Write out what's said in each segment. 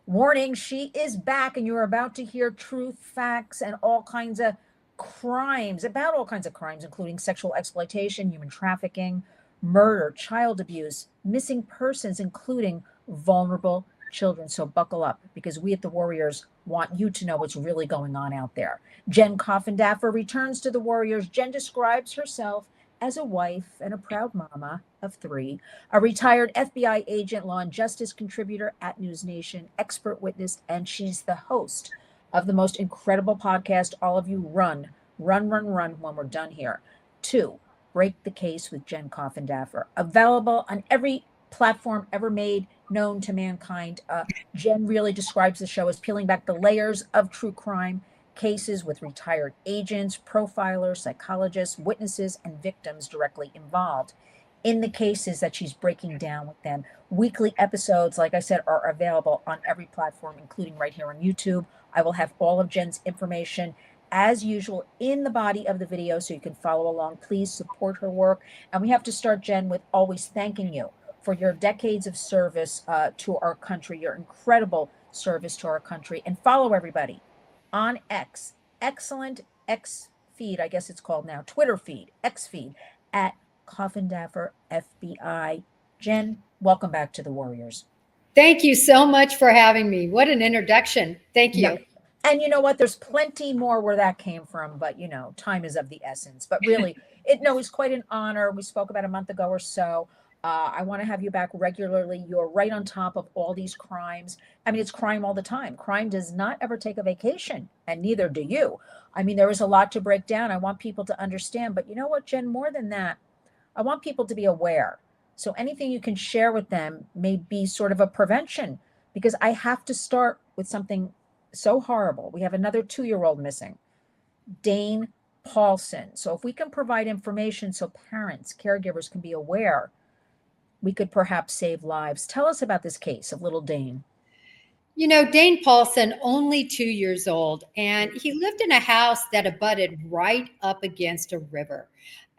Warning, she is back, and you're about to hear truth, facts, and all kinds of crimes, about all kinds of crimes, including sexual exploitation, human trafficking, murder, child abuse, missing persons, including vulnerable children. So buckle up, because we at the Warriors want you to know what's really going on out there. Jen Coffindaffer returns to the Warriors. Jen describes herself as a wife and a proud mama of three, a retired FBI agent, law and justice contributor at News Nation, expert witness, and she's the host of the most incredible podcast. All of you run when we're done here. 2, Break the Case with Jen Coffindaffer, available on every platform ever made known to mankind. Jen really describes the show as peeling back the layers of true crime cases with retired agents, profilers, psychologists, witnesses, and victims directly involved in the cases that she's breaking down with them. Weekly episodes, like I said, are available on every platform, including right here on YouTube. I will have all of Jen's information as usual in the body of the video so you can follow along. Please support her work. And we have to start, Jen, with always thanking you for your decades of service to our country, your incredible service to our country. And follow everybody on X, excellent X feed, I guess it's called now, Twitter feed, X feed, at Coffindaffer FBI. Jen, welcome back to the Warriors. Thank you so much for having me. What an introduction. Thank you. Yeah. And you know what? There's plenty more where that came from, but you know, time is of the essence. But really, it's quite an honor. We spoke about a month ago or so. I want to have you back regularly. You're right on top of all these crimes. I mean, it's crime all the time. Crime does not ever take a vacation, and neither do you. I mean, there is a lot to break down. I want people to understand. But you know what, Jen, more than that, I want people to be aware. So anything you can share with them may be sort of a prevention, because I have to start with something so horrible. We have another 2-year-old missing, Dane Paulsen. So if we can provide information so parents, caregivers can be aware, we could perhaps save lives. Tell us about this case of little Dane. You know, Dane Paulsen, only 2 years old, and he lived in a house that abutted right up against a river.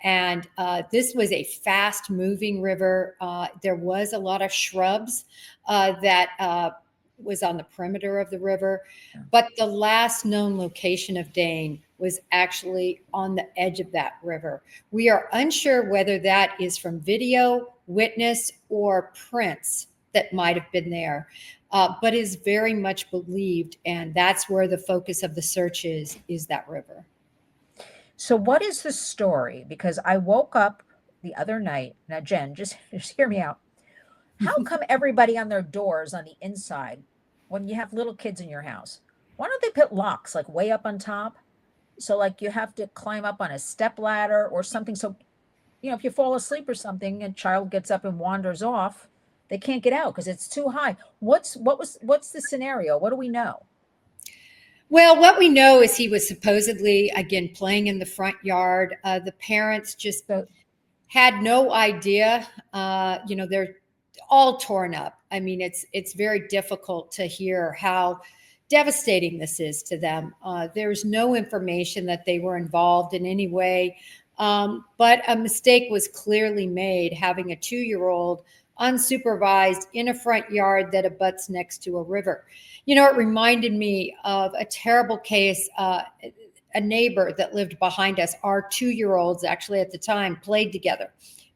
And this was a fast moving river. There was a lot of shrubs that was on the perimeter of the river. But the last known location of Dane was actually on the edge of that river. We are unsure whether that is from video, witness, or prints that might have been there, but is very much believed. And that's where the focus of the search is that river. So what is the story? Because I woke up the other night. Now, Jen, just hear me out. How come everybody on their doors on the inside, when you have little kids in your house, why don't they put locks like way up on top? So like you have to climb up on a step ladder or something. So, you know, if you fall asleep or something and child gets up and wanders off, they can't get out because it's too high. What's the scenario? What do we know? Well, what we know is he was supposedly, again, playing in the front yard. The parents just had no idea. You know, they're all torn up. I mean, it's very difficult to hear how devastating this is to them. There's no information that they were involved in any way, but a mistake was clearly made having a 2-year-old unsupervised in a front yard that abuts next to a river. You know, it reminded me of a terrible case. A neighbor that lived behind us, our 2-year-olds actually at the time played together,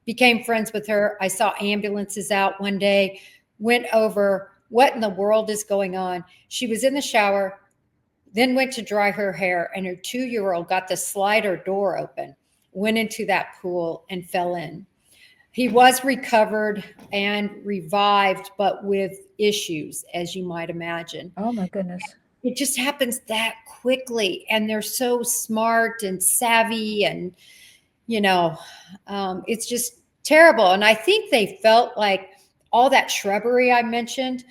became friends with her. I saw ambulances out one day, went over, what in the world is going on? She was in the shower, then went to dry her hair, and her 2-year-old got the slider door open, went into that pool and fell in. He was recovered and revived, but with issues, as you might imagine. Oh my goodness. It just happens that quickly. And they're so smart and savvy and, you know, it's just terrible. And I think they felt like all that shrubbery I mentioned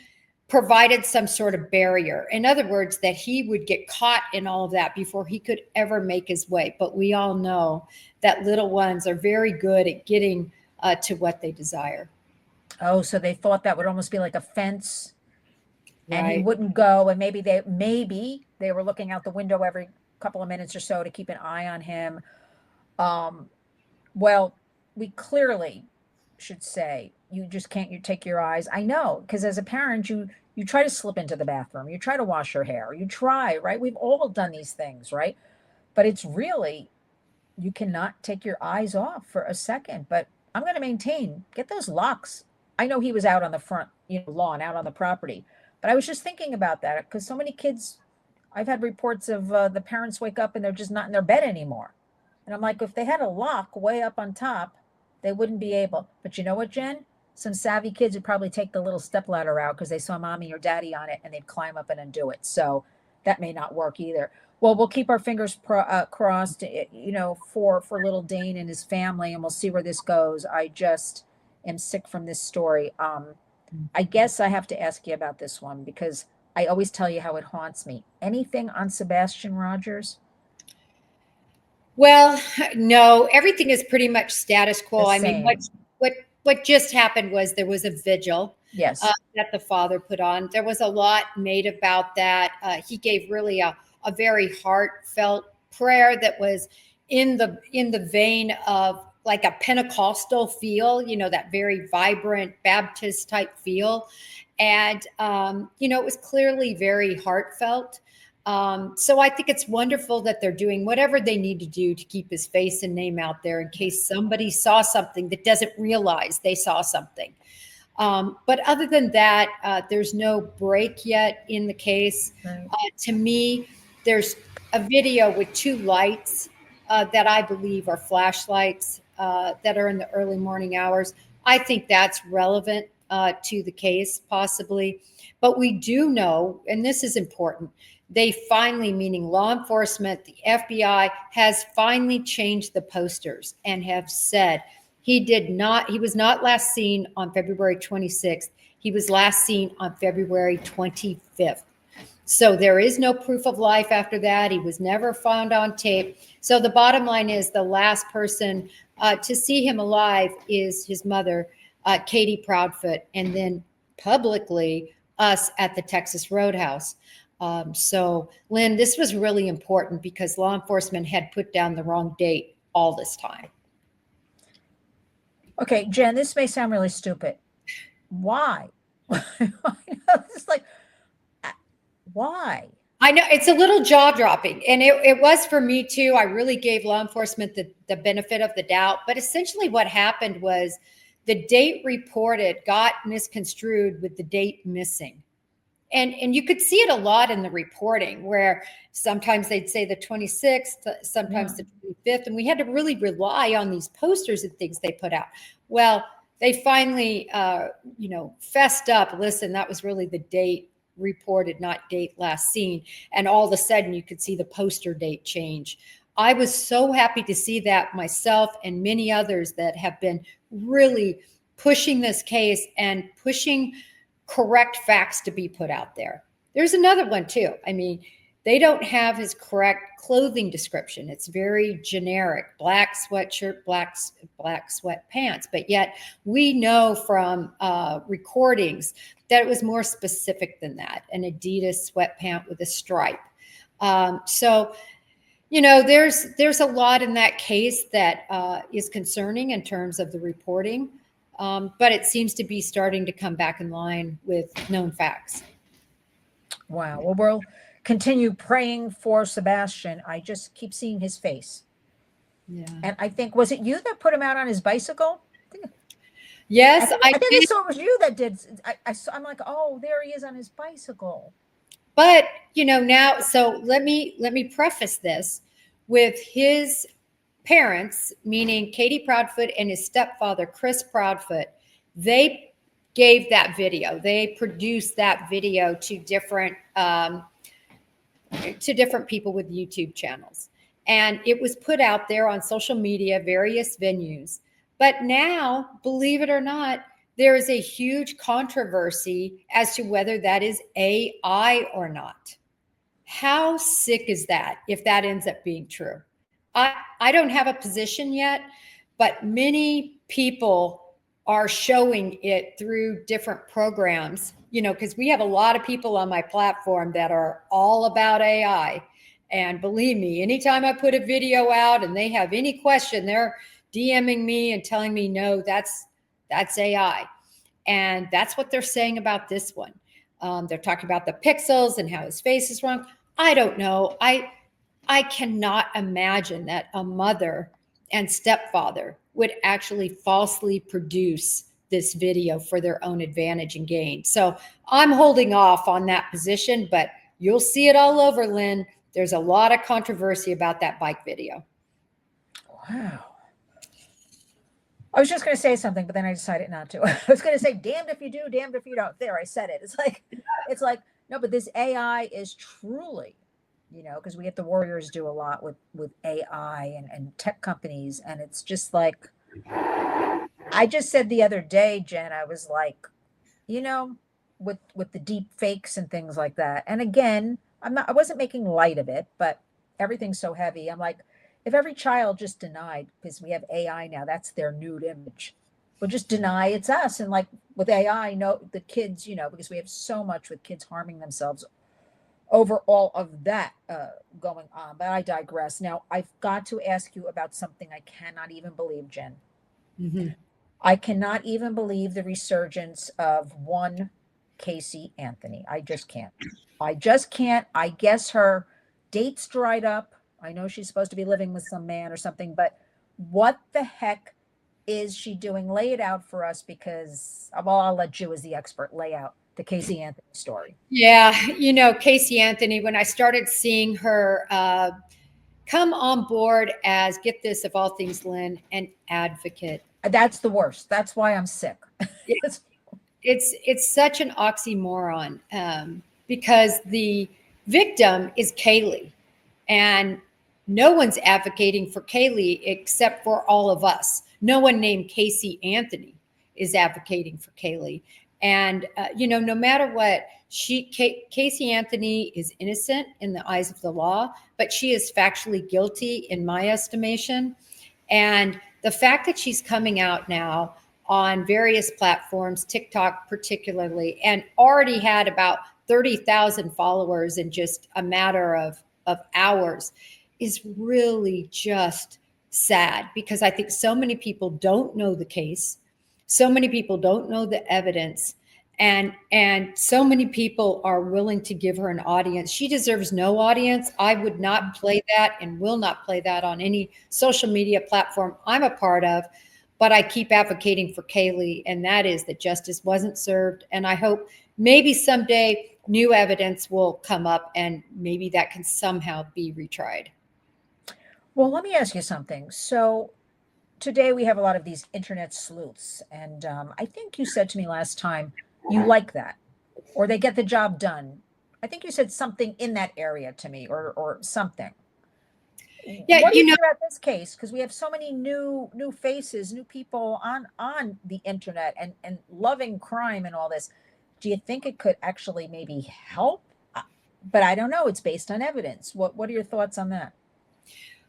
provided some sort of barrier. In other words, that he would get caught in all of that before he could ever make his way. But we all know that little ones are very good at getting to what they desire. Oh, so they thought that would almost be like a fence, and Right. he wouldn't go. And maybe they were looking out the window every couple of minutes or so to keep an eye on him. Well, we clearly should say you just can't take your eyes. I know, because as a parent, you You try to slip into the bathroom, you try to wash your hair, you try, right? We've all done these things, right? But it's really, you cannot take your eyes off for a second. But I'm going to maintain, get those locks. I know he was out on the front, lawn, out on the property, but I was just thinking about that because so many kids, I've had reports of the parents wake up and they're just not in their bed anymore. And I'm like, if they had a lock way up on top, they wouldn't be able. But you know what, Jen? Some savvy kids would probably take the little stepladder out because they saw mommy or daddy on it and they'd climb up and undo it. So that may not work either. Well, we'll keep our fingers crossed, for little Dane and his family, and we'll see where this goes. I just am sick from this story. I guess I have to ask you about this one because I always tell you how it haunts me. Anything on Sebastian Rogers? Well, no, everything is pretty much status quo. The I mean, same. what just happened was there was a vigil Yes. that the father put on. There was a lot made about that. He gave really a very heartfelt prayer that was in the vein of like a Pentecostal feel, that very vibrant Baptist type feel. And, it was clearly very heartfelt. So I think it's wonderful that they're doing whatever they need to do to keep his face and name out there in case somebody saw something that doesn't realize they saw something. But other than that, there's no break yet in the case. Right. To me, there's a video with two lights that I believe are flashlights that are in the early morning hours. I think that's relevant to the case, possibly. But we do know, and this is important, they finally, meaning law enforcement, the FBI, has finally changed the posters and have said he was not last seen on February 26th. He was last seen on February 25th. So there is no proof of life after that. He was never found on tape. So the bottom line is the last person to see him alive is his mother, Katie Proudfoot, and then publicly us at the Texas Roadhouse. So, Lynn, this was really important because law enforcement had put down the wrong date all this time. Okay, Jen, this may sound really stupid. Why? It's like, why? I know it's a little jaw dropping, and it was for me too. I really gave law enforcement the benefit of the doubt. But essentially what happened was the date reported got misconstrued with the date missing. And you could see it a lot in the reporting where sometimes they'd say the 26th, sometimes the 25th, and we had to really rely on these posters and things they put out. Well, they finally, fessed up. Listen, that was really the date reported, not date last seen. And all of a sudden you could see the poster date change. I was so happy to see that myself and many others that have been really pushing this case and pushing correct facts to be put out there. There's another one too. I mean, they don't have his correct clothing description. It's very generic, black sweatshirt, black sweatpants. But yet we know from recordings that it was more specific than that, an Adidas sweatpant with a stripe. So, there's a lot in that case that is concerning in terms of the reporting. But it seems to be starting to come back in line with known facts. Wow. Well, we'll continue praying for Sebastian. I just keep seeing his face. Yeah. And I think, was it you that put him out on his bicycle? Yes, I think I saw it was you that did. I'm like, oh, there he is on his bicycle. But, now, so let me preface this with his parents, meaning Katie Proudfoot and his stepfather, Chris Proudfoot. They gave that video. They produced that video to different people with YouTube channels. And it was put out there on social media, various venues. But now, believe it or not, there is a huge controversy as to whether that is AI or not. How sick is that if that ends up being true? I don't have a position yet, but many people are showing it through different programs, because we have a lot of people on my platform that are all about AI. And believe me, anytime I put a video out and they have any question, they're DMing me and telling me, no, that's AI. And that's what they're saying about this one. They're talking about the pixels and how his face is wrong. I don't know. I cannot imagine that a mother and stepfather would actually falsely produce this video for their own advantage and gain. So I'm holding off on that position, but you'll see it all over, Lynn. There's a lot of controversy about that bike video. Wow. I was just going to say something, but then I decided not to. I was going to say, damned if you do, damned if you don't. There, I said it. It's like, no, but this AI is truly, because we have the Warriors do a lot with AI and tech companies. And it's just like, I just said the other day, Jen, I was like, with the deep fakes and things like that. And again, I wasn't making light of it, but everything's so heavy. I'm like, if every child just denied, because we have AI now, that's their nude image, would just deny it's us. And like with AI, no, the kids, because we have so much with kids harming themselves over all of that going on. But I digress. Now, I've got to ask you about something I cannot even believe, Jen. Mm-hmm. I cannot even believe the resurgence of one Casey Anthony. I just can't. I guess her dates dried up. I know she's supposed to be living with some man or something, but what the heck is she doing? Lay it out for us, because I'll let you as the expert lay out the Casey Anthony story. Yeah, Casey Anthony, when I started seeing her come on board as, get this, of all things, Lynn, an advocate. That's the worst. That's why I'm sick. It's such an oxymoron, because the victim is Kaylee, and no one's advocating for Kaylee except for all of us. No one named Casey Anthony is advocating for Kaylee. And, no matter what, Casey Anthony is innocent in the eyes of the law, but she is factually guilty in my estimation. And the fact that she's coming out now on various platforms, TikTok particularly, and already had about 30,000 followers in just a matter of hours, is really just sad, because I think so many people don't know the case. So many people don't know the evidence, and so many people are willing to give her an audience. She deserves no audience. I would not play that and will not play that on any social media platform I'm a part of, but I keep advocating for Kaylee, and that is that justice wasn't served. And I hope maybe someday new evidence will come up and maybe that can somehow be retried. Well, let me ask you something. So today we have a lot of these internet sleuths, and I think you said to me last time you like that, or they get the job done. I think you said something in that area to me, or something. Yeah, what do you think about this case? Because we have so many new faces, new people on the internet, and loving crime and all this. Do you think it could actually maybe help? But I don't know. It's based on evidence. What are your thoughts on that?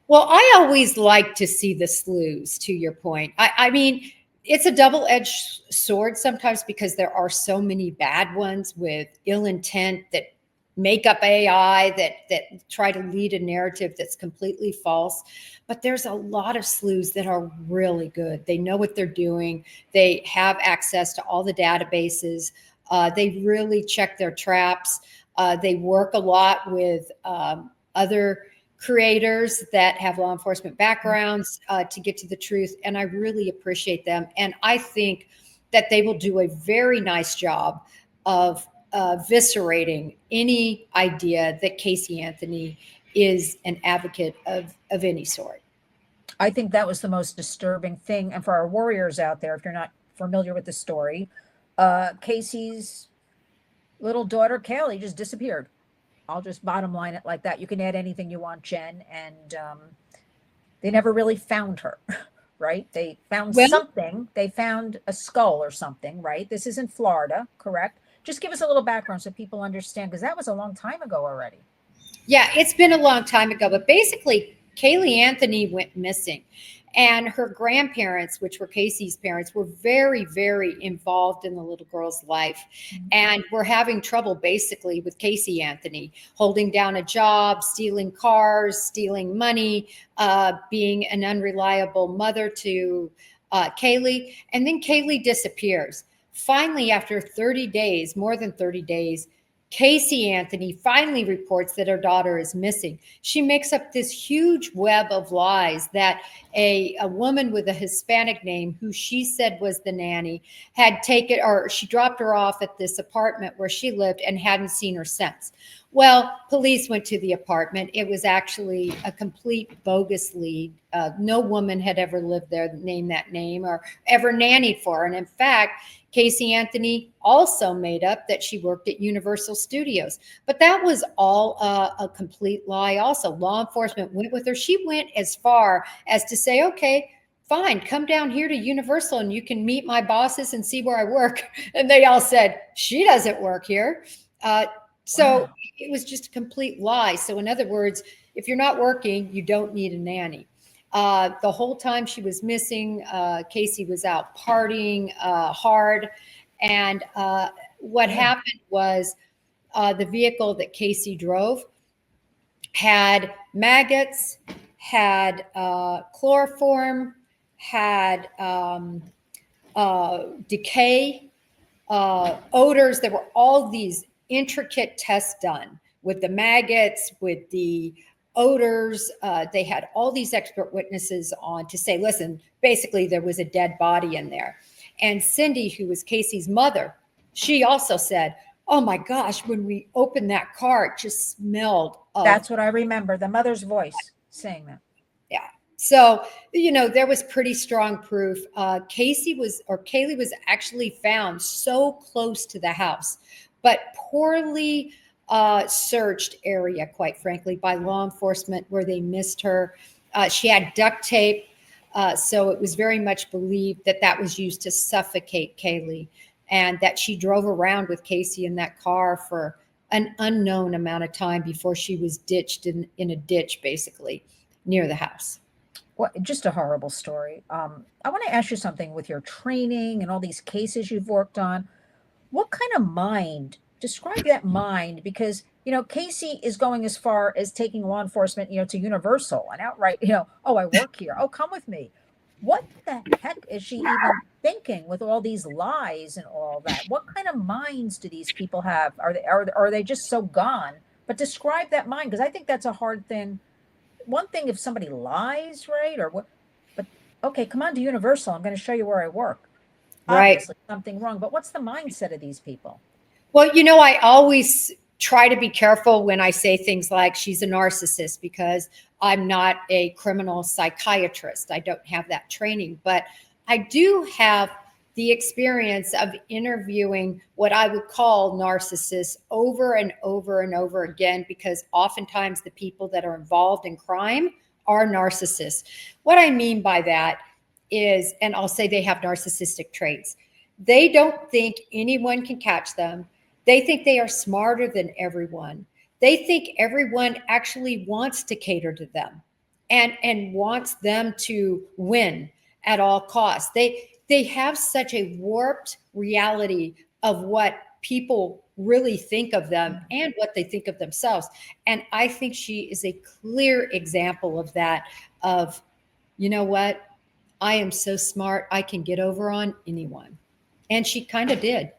Well, I always like to see the sleuths, to your point. I mean, it's a double-edged sword sometimes, because there are so many bad ones with ill intent that make up AI, that try to lead a narrative that's completely false. But there's a lot of sleuths that are really good. They know what they're doing. They have access to all the databases. They really check their traps. They work a lot with other creators that have law enforcement backgrounds to get to the truth. And I really appreciate them. And I think that they will do a very nice job of eviscerating any idea that Casey Anthony is an advocate of any sort. I think that was the most disturbing thing. And for our warriors out there, if you're not familiar with the story, Casey's little daughter, Kaylee, just disappeared. I'll just bottom line it like that. You can add anything you want, Jen. And they never really found her, right? They found something. They found a skull or something, right? This is in Florida, correct? Just give us a little background so people understand, because that was a long time ago already. Yeah, it's been a long time ago. But basically, Kaylee Anthony went missing. And her grandparents, which were Casey's parents, were very, very involved in the little girl's life, and were having trouble basically with Casey Anthony, holding down a job, stealing cars, stealing money, being an unreliable mother to Kaylee. And then Kaylee disappears. Finally, after 30 days, more than 30 days, Casey Anthony finally reports that her daughter is missing. She makes up this huge web of lies that a woman with a Hispanic name, who she said was the nanny, had taken, or she dropped her off at this apartment where she lived and hadn't seen her since. Well, police went to the apartment. It was actually a complete bogus lead. No woman had ever lived there, named that name, or ever nannied for her. And in fact, Casey Anthony also made up that she worked at Universal Studios. But that was all a complete lie also. Law enforcement went with her. She went as far as to say, okay, fine, come down here to Universal and you can meet my bosses and see where I work. And they all said, she doesn't work here. So Wow. it was just a complete lie. So in other words, if you're not working, you don't need a nanny. The whole time she was missing, Casey was out partying hard. And what Yeah. happened was the vehicle that Casey drove had maggots, had chloroform, had decay, odors. There were all these intricate tests done with the maggots, with the odors. They had all these expert witnesses on to say, listen, basically there was a dead body in there. And Cindy, who was Casey's mother, she also said, oh my gosh, when we opened that car, it just smelled of. That's what I remember, the mother's voice saying that. Yeah. So, there was pretty strong proof. Kaylee was actually found so close to the house, but poorly searched area, quite frankly, by law enforcement, where they missed her. She had duct tape. So it was very much believed that that was used to suffocate Kaylee, and that she drove around with Casey in that car for an unknown amount of time before she was ditched in a ditch, basically, near the house. Well, just a horrible story. I want to ask you something with your training and all these cases you've worked on. What kind of mind, describe that mind, because, Casey is going as far as taking law enforcement, to Universal and outright, oh, I work here. Oh, come with me. What the heck is she even thinking with all these lies and all that? What kind of minds do these people have? Are they just so gone? But describe that mind, because I think that's a hard thing. One thing if somebody lies, right? Or what, but okay, come on to Universal. I'm going to show you where I work. Right. Obviously something wrong, but what's the mindset of these people? Well, I always try to be careful when I say things like she's a narcissist, because I'm not a criminal psychiatrist. I don't have that training, but I do have the experience of interviewing what I would call narcissists over and over and over again, because oftentimes the people that are involved in crime are narcissists. What I mean by that is, and I'll say they have narcissistic traits. They don't think anyone can catch them. They think they are smarter than everyone. They think everyone actually wants to cater to them and wants them to win at all costs. They have such a warped reality of what people really think of them and what they think of themselves. And I think she is a clear example of that, of, you know what? I am so smart, I can get over on anyone. And she kind of did.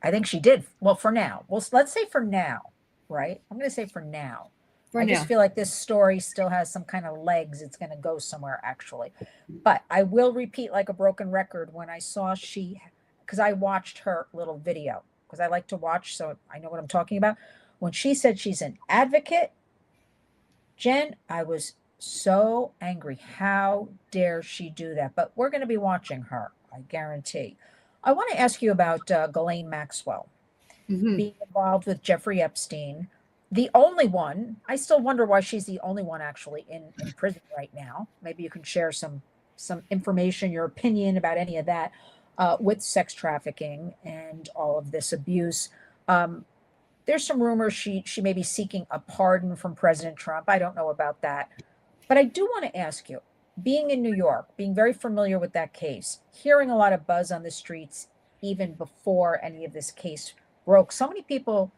I think she did. Well, for now. Well, let's say for now, right? I'm going to say for now. I just feel like this story still has some kind of legs. It's going to go somewhere, actually. But I will repeat like a broken record when I saw because I watched her little video, because I like to watch, so I know what I'm talking about. When she said she's an advocate, Jen, I was so angry. How dare she do that? But we're going to be watching her, I guarantee. I want to ask you about Ghislaine Maxwell being involved with Jeffrey Epstein. The only one, I still wonder why she's the only one actually in prison right now. Maybe you can share some information, your opinion about any of that, with sex trafficking and all of this abuse. There's some rumors she may be seeking a pardon from President Trump. I don't know about that. But I do want to ask you, being in New York, being very familiar with that case, hearing a lot of buzz on the streets even before any of this case broke, so many people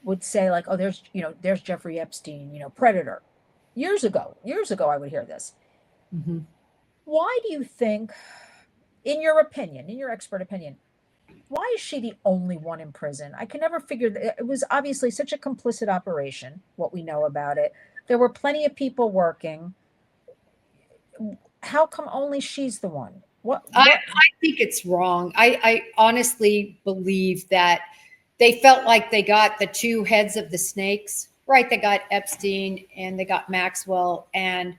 would say like, oh, there's Jeffrey Epstein, predator. Years ago, I would hear this. Why do you think in your opinion, in your expert opinion, why is she the only one in prison? I can never figure that. It was obviously such a complicit operation, what we know about it. There were plenty of people working. How come only she's the one? I think it's wrong. I honestly believe that they felt like they got the two heads of the snakes, right? They got Epstein and they got Maxwell, and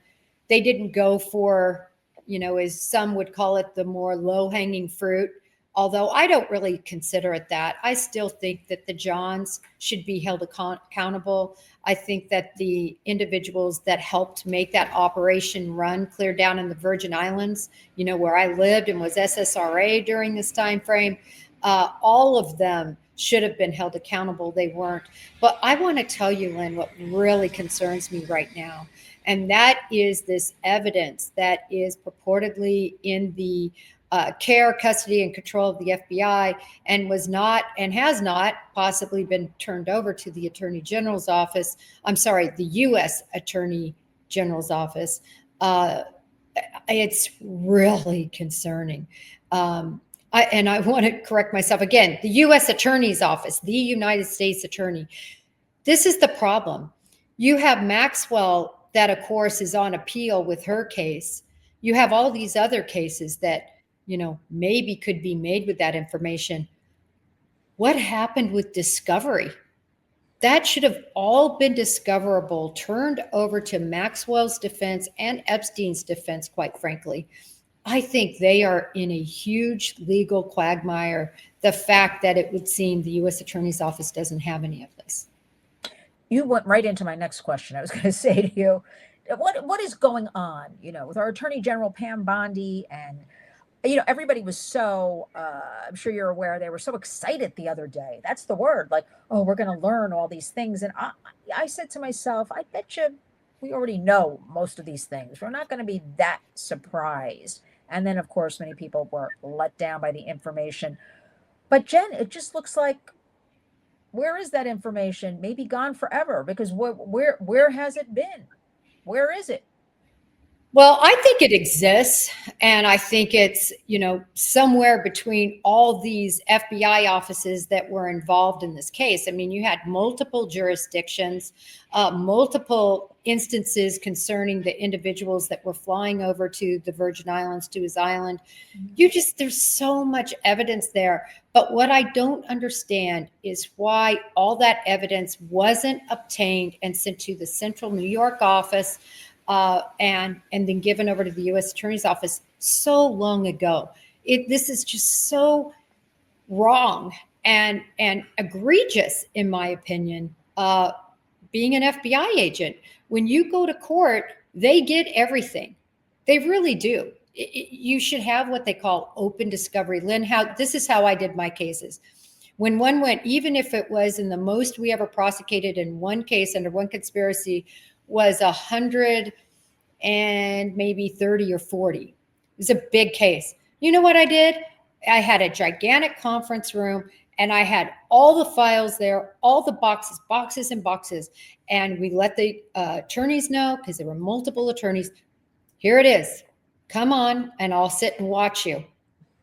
they didn't go for, as some would call it, the more low hanging fruit. Although I don't really consider it that. I still think that the Johns should be held accountable. I think that the individuals that helped make that operation run clear down in the Virgin Islands, where I lived and was SSRA during this time frame, all of them should have been held accountable. They weren't. But I want to tell you, Lynn, what really concerns me right now, and that is this evidence that is purportedly in the care, custody, and control of the FBI, and was not and has not possibly been turned over to the Attorney General's office. I'm sorry, the U.S. Attorney General's office. It's really concerning. I want to correct myself again. The U.S. Attorney's office, the United States Attorney. This is the problem. You have Maxwell, that of course is on appeal with her case. You have all these other cases that maybe could be made with that information. What happened with discovery? That should have all been discoverable, turned over to Maxwell's defense and Epstein's defense, quite frankly. I think they are in a huge legal quagmire. The fact that it would seem the U.S. Attorney's Office doesn't have any of this. You went right into my next question. I was going to say to you, what is going on, with our Attorney General Pam Bondi, and everybody was so, I'm sure you're aware, they were so excited the other day. That's the word. Like, oh, we're going to learn all these things. And I said to myself, I bet you we already know most of these things. We're not going to be that surprised. And then, of course, many people were let down by the information. But Jen, it just looks like, where is that information? Maybe gone forever, because where has it been? Where is it? Well, I think it exists, and I think it's, somewhere between all these FBI offices that were involved in this case. I mean, you had multiple jurisdictions, multiple instances concerning the individuals that were flying over to the Virgin Islands, to his island. There's so much evidence there. But what I don't understand is why all that evidence wasn't obtained and sent to the Central New York office, and then given over to the U.S. Attorney's Office so long ago. This is just so wrong and egregious, in my opinion. Being an FBI agent, when you go to court, they get everything. They really do. You should have what they call open discovery. Lynn, this is how I did my cases. When one went, even if it was in the most we ever prosecuted in one case under one conspiracy, was 100 and maybe 30 or 40. It was a big case. You know what I did? I had a gigantic conference room, and I had all the files there, all the boxes and boxes. And we let the attorneys know, because there were multiple attorneys, here it is. Come on, and I'll sit and watch you.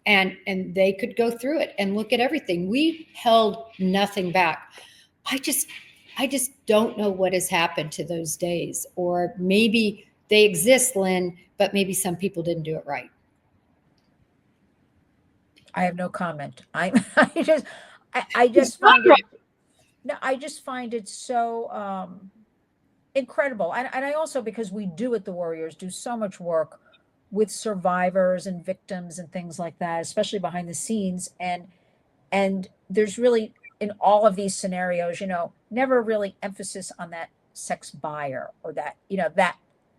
And they could go through it and look at everything. We held nothing back. I just don't know what has happened to those days, or maybe they exist, Lynn, but maybe some people didn't do it right. I have no comment. I just find it. No, I just find it so incredible, and I also, because we do at the Warriors do so much work with survivors and victims and things like that, especially behind the scenes, and there's really, in all of these scenarios, never really emphasis on that sex buyer, or that, that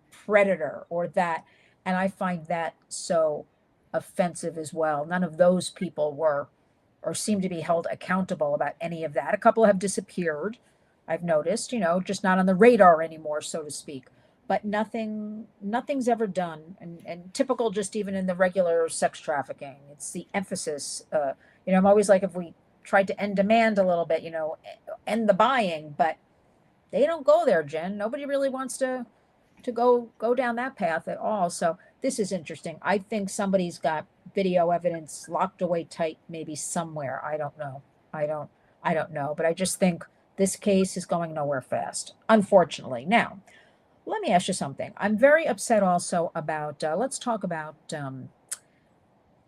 predator, or that. And I find that so offensive as well. None of those people were, or seem to be held accountable about any of that. A couple have disappeared, I've noticed, just not on the radar anymore, so to speak. But nothing's ever done. And typical, just even in the regular sex trafficking, it's the emphasis. I'm always like, if we tried to end demand a little bit, end the buying, but they don't go there, Jen. Nobody really wants to go down that path at all. So this is interesting. I think somebody's got video evidence locked away tight, maybe somewhere. I don't know. I don't, I don't know. But I just think this case is going nowhere fast, unfortunately. Now, let me ask you something. I'm very upset also about, let's talk about,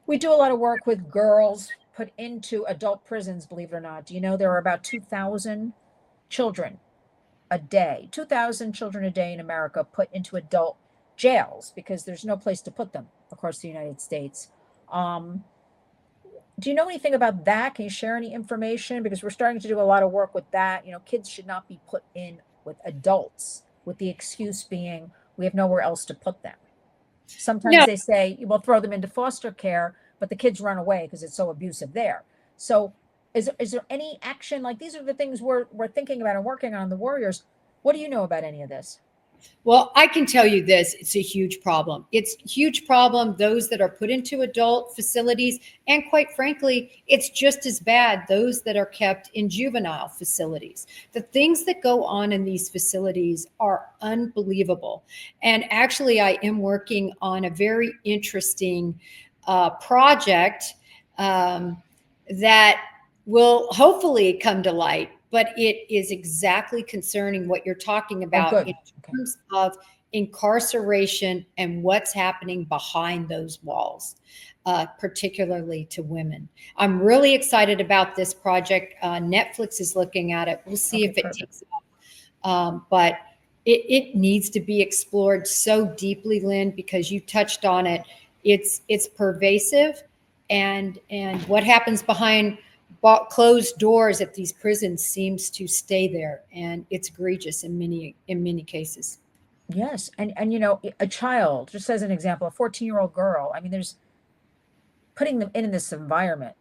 we do a lot of work with girls put into adult prisons, believe it or not. Do you know there are about 2,000 children a day, 2,000 children a day in America put into adult jails because there's no place to put them across the United States. Um, do you know anything about that? Can you share any information? Because we're starting to do a lot of work with that. You know, kids should not be put in with adults, with the excuse being we have nowhere else to put them. Sometimes No, they say, we'll throw them into foster care, but the kids run away because it's so abusive there. So is there any action? Like, these are the things we're thinking about and working on, the Warriors. What do you know about any of this? well, I can tell you this, it's a huge problem. It's a huge problem, those that are put into adult facilities. And quite frankly, it's just as bad, those that are kept in juvenile facilities. The things that go on in these facilities are unbelievable. And actually, I am working on a very interesting project that will hopefully come to light, but it is exactly concerning what you're talking about Good. in Okay. terms of incarceration and what's happening behind those walls, particularly to women. I'm really excited about this project. Netflix is looking at it. We'll see Okay, if it perfect. takes off. But it needs to be explored so deeply, Lynn, because you touched on it. It's pervasive, and what happens behind closed doors at these prisons seems to stay there, and it's egregious in many cases. Yes. And you know, a child, just as an example, a 14-year-old girl, I mean, there's putting them in this environment,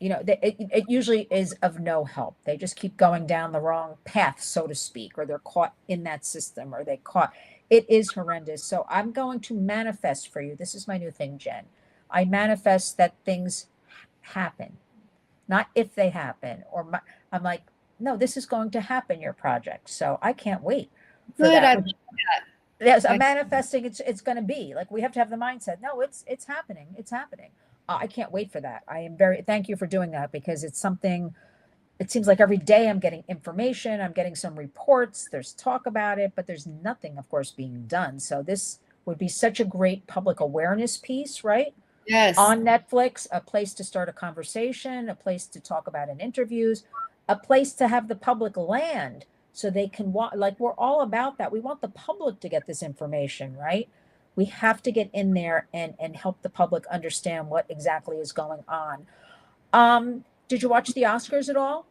you know, it usually is of no help. They just keep going down the wrong path, so to speak, or they're caught in that system, or they caught. It is horrendous. So I'm going to manifest for you. This is my new thing, Jen. I manifest that things happen, not if they happen, or I'm like, no, this is going to happen, your project. So I can't wait for Good. that. I love Yes, I'm that. manifesting. It's going to be like, we have to have the mindset. No, it's happening. It's happening. I can't wait for that. I am very thank you for doing that, because it's something. It seems like every day I'm getting information. I'm getting some reports. There's talk about it, but there's nothing, of course, being done. So this would be such a great public awareness piece, right? Yes. On Netflix, a place to start a conversation, a place to talk about in interviews, a place to have the public land so they can walk. Like, we're all about that. We want the public to get this information, right? We have to get in there and help the public understand what exactly is going on. Did you watch the Oscars at all?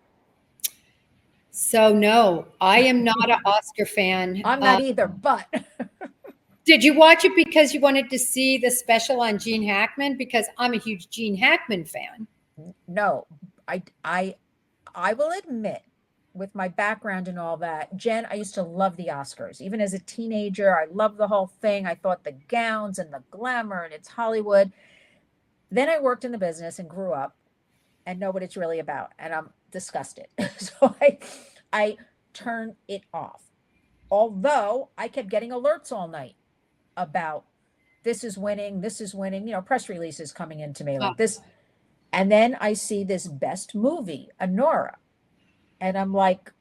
So no, I am not an Oscar fan. I'm not either, but Did you watch it because you wanted to see the special on Gene Hackman? Because I'm a huge Gene Hackman fan. no, I I I will admit, with my background and all that, Jen, I used to love the Oscars. Even as a teenager, I loved the whole thing. I thought the gowns and the glamour, and it's Hollywood. Then I worked in the business and grew up and know what it's really about, and I'm disgusted. So I turned it off. Although I kept getting alerts all night about this is winning, you know, press releases coming into me Oh, like this. And then I see this best movie, Honora. And I'm like,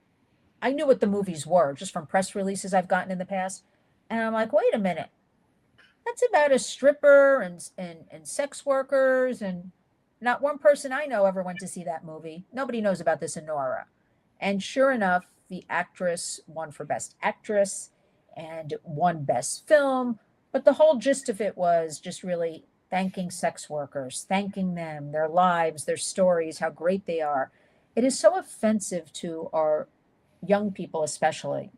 I knew what the movies were just from press releases I've gotten in the past. And I'm like, wait a minute. That's about a stripper and sex workers, and not one person I know ever went to see that movie. Nobody knows about this Honora. And sure enough, the actress won for Best Actress and won Best Film. But the whole gist of it was just really thanking sex workers, thanking them, their lives, their stories, how great they are. It is so offensive to our young people, especially.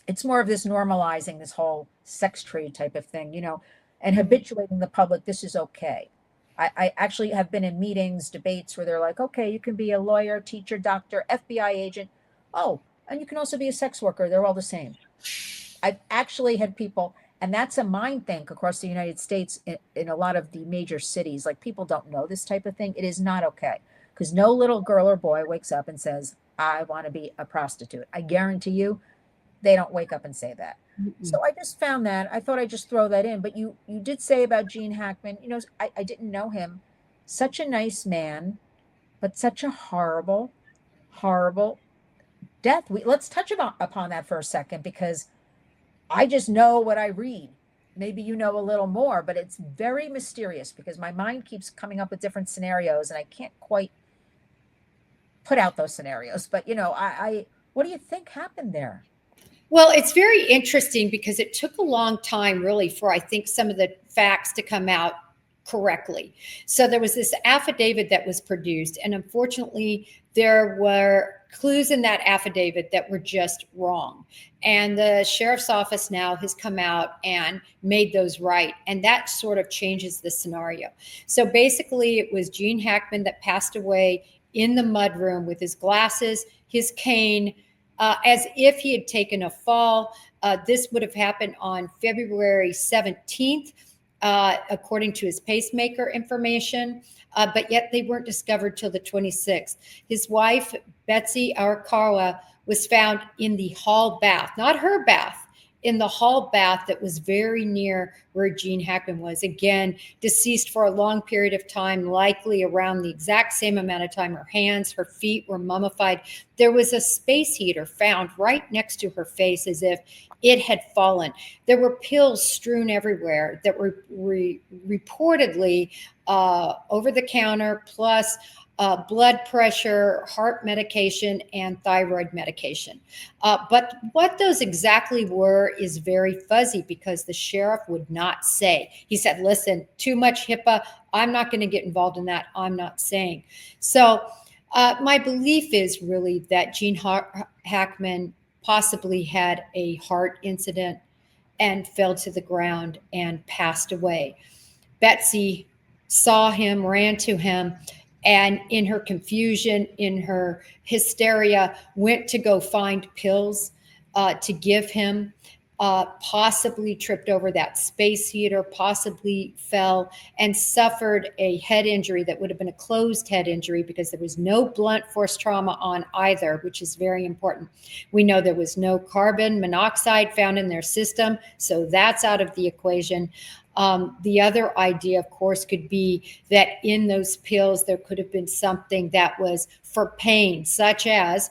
It's more of this normalizing this whole sex trade type of thing, you know, and habituating the public. This is okay. I actually have been in meetings, debates where they're like, okay, you can be a lawyer, teacher, doctor, FBI agent. Oh, and you can also be a sex worker. They're all the same. I've actually had people, and that's a mind think across the United States in a lot of the major cities. Like, people don't know this type of thing. It is not okay, because no little girl or boy wakes up and says, I want to be a prostitute. I guarantee you they don't wake up and say that. Mm-mm. So I just found that. I thought I'd just throw that in. But you did say about Jean Hackman, I didn't know him. Such a nice man, but such a horrible, horrible death. Let's touch upon that for a second, because I just know what I read. Maybe you know a little more, but it's very mysterious because my mind keeps coming up with different scenarios and I can't quite put out those scenarios. But I what do you think happened there? Well, it's very interesting because it took a long time, really, for I think some of the facts to come out correctly. So there was this affidavit that was produced, and unfortunately, there were clues in that affidavit that were just wrong. And the sheriff's office now has come out and made those right. And that sort of changes the scenario. So basically, it was Jean Hackman that passed away in the mudroom with his glasses, his cane, as if he had taken a fall. This would have happened on February 17th, according to his pacemaker information, but yet they weren't discovered till the 26th. His wife, Betsy Arakawa, was found in the hall bath, not her bath, in the hall bath that was very near where Jean Hackman was. Again, deceased for a long period of time, likely around the exact same amount of time. Her hands, her feet were mummified. There was a space heater found right next to her face as if it had fallen. There were pills strewn everywhere that were reportedly over the counter, plus blood pressure, heart medication, and thyroid medication. But what those exactly were is very fuzzy because the sheriff would not say. He said, listen, too much HIPAA. I'm not going to get involved in that. I'm not saying. So my belief is really that Jean Hackman possibly had a heart incident and fell to the ground and passed away. Betsy saw him, ran to him, and in her confusion, in her hysteria, went to go find pills to give him, possibly tripped over that space heater, possibly fell and suffered a head injury that would have been a closed head injury because there was no blunt force trauma on either, which is very important. We know there was no carbon monoxide found in their system, so that's out of the equation. The other idea, of course, could be that in those pills, there could have been something that was for pain, such as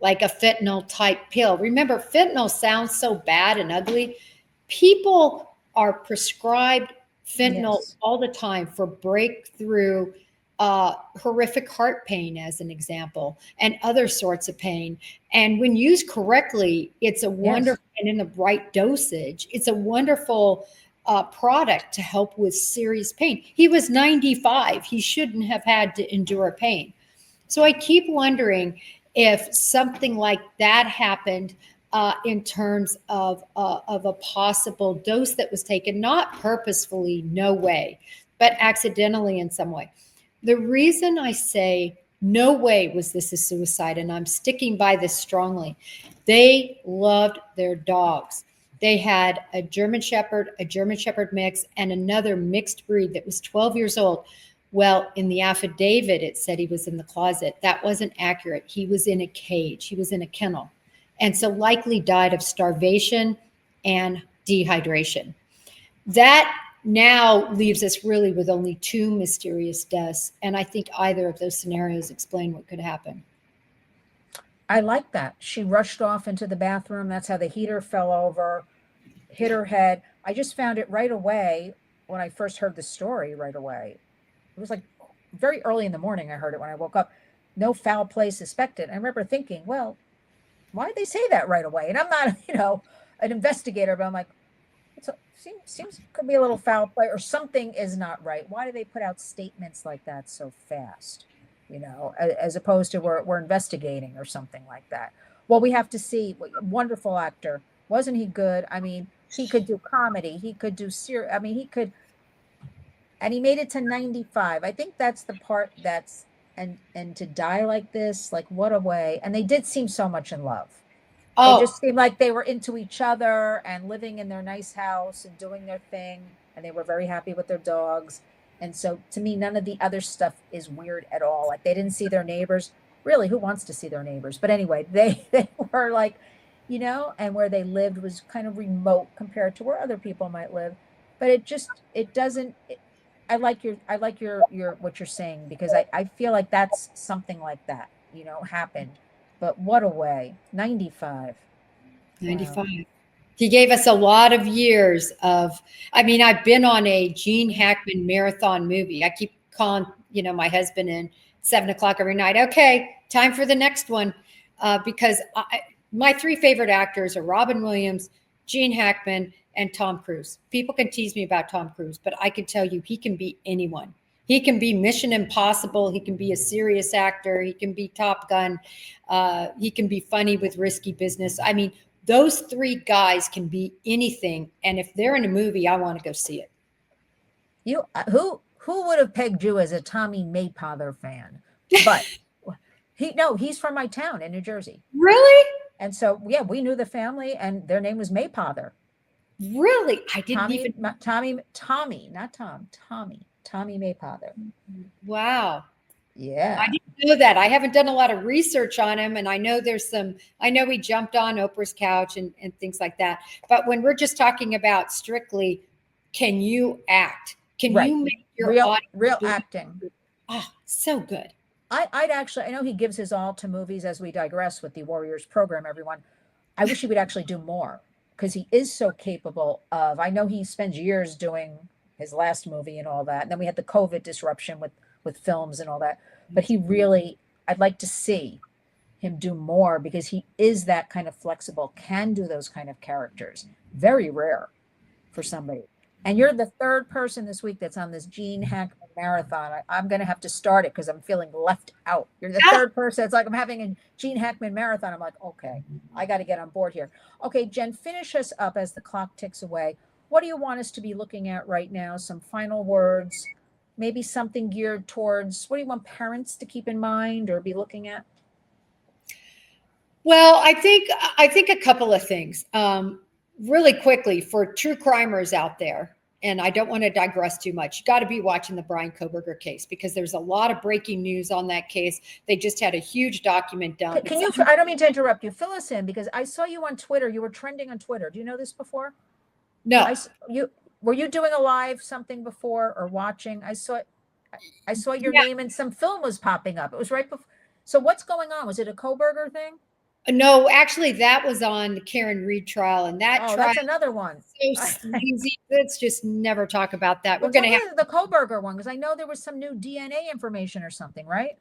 like a fentanyl type pill. Remember, fentanyl sounds so bad and ugly. People are prescribed fentanyl all the time for breakthrough horrific heart pain, as an example, and other sorts of pain. And when used correctly, it's a wonderful, and in the right dosage, it's a wonderful product to help with serious pain. He was 95. He shouldn't have had to endure pain. So I keep wondering if something like that happened in terms of a possible dose that was taken, not purposefully, no way, but accidentally in some way. The reason I say no way was this a suicide, and I'm sticking by this strongly, they loved their dogs. They had a German Shepherd mix, and another mixed breed that was 12 years old. Well, in the affidavit, it said he was in the closet. That wasn't accurate. He was in a cage. He was in a kennel. And so likely died of starvation and dehydration. That now leaves us really with only two mysterious deaths. And I think either of those scenarios explain what could happen. I like that. She rushed off into the bathroom. That's how the heater fell over, hit her head. I just found it right away when I first heard the story right away. It was like very early in the morning. I heard it when I woke up. No foul play suspected. I remember thinking, well, why did they say that right away? And I'm not, an investigator, but I'm like, seems could be a little foul play or something is not right. Why do they put out statements like that so fast? As opposed to we're investigating or something like that. Well, we have to see. Wonderful actor. Wasn't he good? I mean, he could do comedy. He could do serious. I mean, he could. And he made it to 95. I think that's the part that's, and to die like this, like what a way. And they did seem so much in love. Oh, It just seemed like they were into each other and living in their nice house and doing their thing. And they were very happy with their dogs. And so to me, none of the other stuff is weird at all. Like they didn't see their neighbors. Really, who wants to see their neighbors? But anyway, they were like and where they lived was kind of remote compared to where other people might live. But it doesn't, I like your what you're saying, because I feel like that's something like that, happened. But what a way. 95. Wow. 95. He gave us a lot of years of, I mean, I've been on a Gene Hackman marathon movie. I keep calling, my husband in 7 o'clock every night. Okay, time for the next one. Because my three favorite actors are Robin Williams, Gene Hackman, and Tom Cruise. People can tease me about Tom Cruise, but I can tell you he can be anyone. He can be Mission Impossible. He can be a serious actor. He can be Top Gun. He can be funny with Risky Business. I mean, those three guys can be anything. And if they're in a movie, I want to go see it. Who would have pegged you as a Tommy Maypother fan? But he's from my town in New Jersey. Really? And so, yeah, we knew the family, and their name was Maypother. Really? I didn't Tommy, even. Tommy, not Tom, Tommy Maypother. Wow. Yeah. I didn't know that. I haven't done a lot of research on him. And I know I know he jumped on Oprah's couch and things like that. But when we're just talking about strictly, can you act? Can Right. you make your real acting? Oh, so good. I know he gives his all to movies, as we digress with the Warriors program, everyone. I wish he would actually do more, because he is so capable of, I know he spends years doing his last movie and all that. And then we had the COVID disruption with films and all that. But I'd like to see him do more, because he is that kind of flexible, can do those kind of characters. Very rare for somebody. And you're the third person this week that's on this Gene Hackman marathon. I'm going to have to start it because I'm feeling left out. You're the third person. It's like I'm having a Gene Hackman marathon. I'm like, okay, I got to get on board here. Okay, Jen, finish us up as the clock ticks away. What do you want us to be looking at right now? Some final words, maybe something geared towards, what do you want parents to keep in mind or be looking at? Well, I think a couple of things. Really quickly, for true crimers out there, and I don't want to digress too much, you got to be watching the Bryan Kohberger case, because there's a lot of breaking news on that case. They just had a huge document done. I don't mean to interrupt you. Fill us in, because I saw you on Twitter. You were trending on Twitter. Do you know this before? No. Were you doing a live something before or watching? I saw your name, and some film was popping up. It was right before. So what's going on? Was it a Kohberger thing? No, actually, that was on the Karen Reed trial, and trial, that's another one. So sleazy. Let's just never talk about that. We're going to have the Kohberger one, because I know there was some new DNA information or something, right?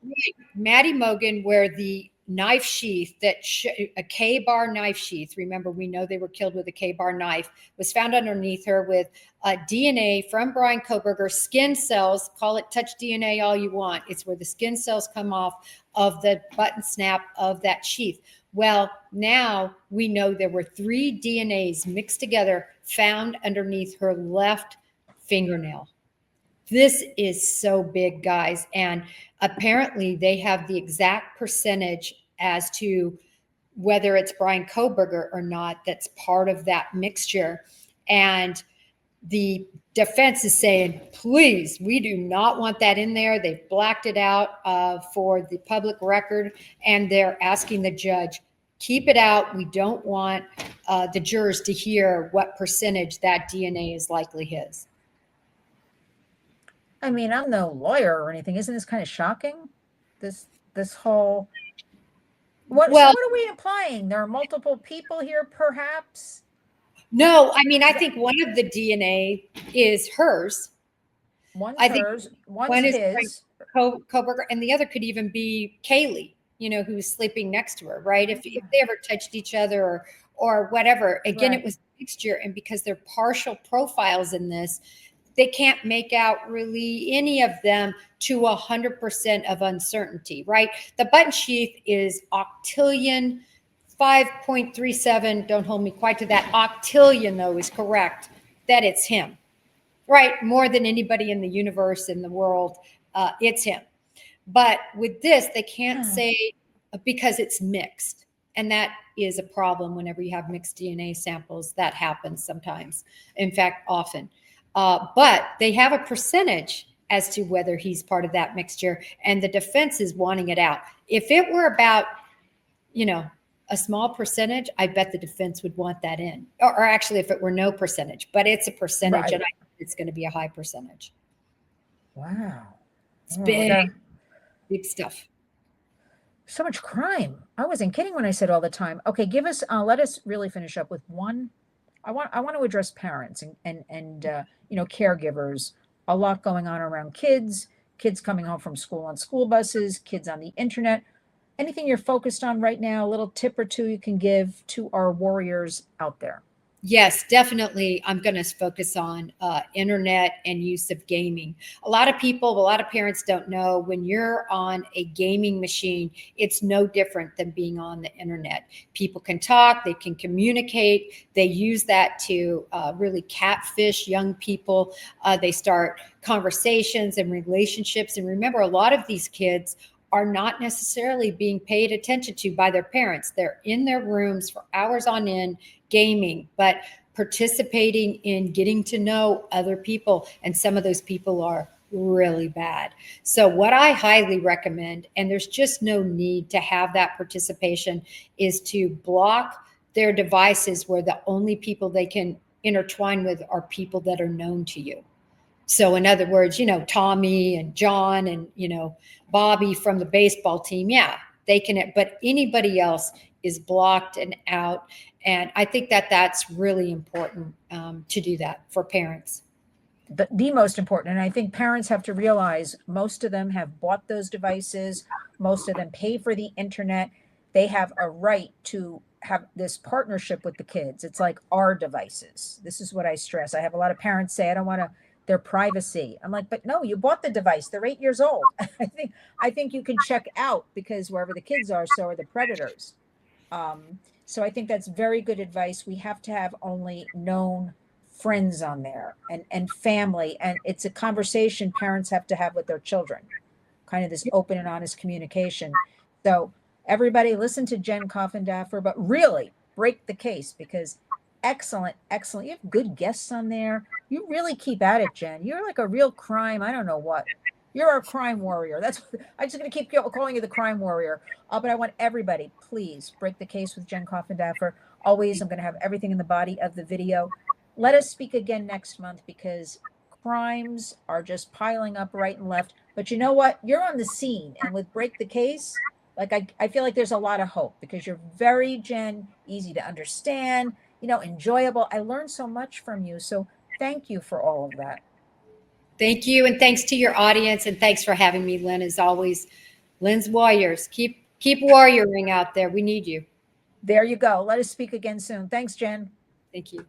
Maddie Mogen, where the knife sheath a K-bar knife sheath. Remember, we know they were killed with a K-bar knife. Was found underneath her with DNA from Bryan Kohberger, skin cells. Call it touch DNA all you want. It's where the skin cells come off of the button snap of that sheath. Well, now we know there were 3 DNAs mixed together found underneath her left fingernail. This is so big, guys. And apparently they have the exact percentage as to whether it's Bryan Kohberger or not that's part of that mixture. And the defense is saying, please, we do not want that in there. They've blacked it out for the public record, and they're asking the judge, keep it out. We don't want the jurors to hear what percentage that DNA is likely his. I mean, I'm no lawyer or anything. Isn't this kind of shocking? This whole what are we implying? There are multiple people here, perhaps? No, I mean, I think one of the DNA is hers. One's hers, one's his. Kohberger, and the other could even be Kaylee, who's sleeping next to her, right? If they ever touched each other or whatever. Again, right. It was a mixture, and because they're partial profiles in this, they can't make out really any of them to 100% of uncertainty, right? The button sheath is octillion 5.37. Don't hold me quite to that. Octillion, though, is correct that it's him, right? More than anybody in the universe, in the world, it's him. But with this, they can't say because it's mixed. And that is a problem whenever you have mixed DNA samples. That happens sometimes. In fact, often. But they have a percentage as to whether he's part of that mixture, and the defense is wanting it out. If it were about, a small percentage, I bet the defense would want that in. Or actually, if it were no percentage, but it's a percentage, Right. and I think it's going to be a high percentage. Wow. It's Oh, we big, gotta- big stuff. so much crime. I wasn't kidding when I said all the time. Okay, let us really finish up with one. I want to address parents and caregivers. A lot going on around kids coming home from school on school buses, kids on the internet. Anything you're focused on right now, a little tip or two you can give to our warriors out there. Yes, definitely. I'm going to focus on internet and use of gaming. A lot of parents don't know when you're on a gaming machine, it's no different than being on the internet. People can talk, they can communicate. They use that to really catfish young people. They start conversations and relationships. And remember, a lot of these kids are not necessarily being paid attention to by their parents. They're in their rooms for hours on end gaming, but participating in getting to know other people. And some of those people are really bad. So what I highly recommend, and there's just no need to have that participation, is to block their devices where the only people they can intertwine with are people that are known to you. So in other words, Tommy and John and, Bobby from the baseball team. Yeah, they can, but anybody else is blocked and out. And I think that that's really important to do that for parents. The most important. And I think parents have to realize most of them have bought those devices. Most of them pay for the internet. They have a right to have this partnership with the kids. It's like our devices. This is what I stress. I have a lot of parents say, I don't want to their privacy. I'm like, but no, you bought the device. They're 8 years old. I think you can check out because wherever the kids are, so are the predators. So I think that's very good advice. We have to have only known friends on there and family. And it's a conversation parents have to have with their children, kind of this open and honest communication. So everybody listen to Jen Coffindaffer, but really break the case because excellent. You have good guests on there. You really keep at it, Jen. You're like a real crime. I don't know what. You're a crime warrior. I'm just going to keep calling you the crime warrior. But I want everybody, please break the case with Jen Coffindaffer. Always, I'm going to have everything in the body of the video. Let us speak again next month because crimes are just piling up right and left. But you know what? You're on the scene. And with Break the Case, I feel like there's a lot of hope because you're very, Jen, easy to understand, enjoyable. I learned so much from you. So thank you for all of that. Thank you. And thanks to your audience. And thanks for having me, Lynn, as always. Lynn's Warriors. Keep warrioring out there. We need you. There you go. Let us speak again soon. Thanks, Jen. Thank you.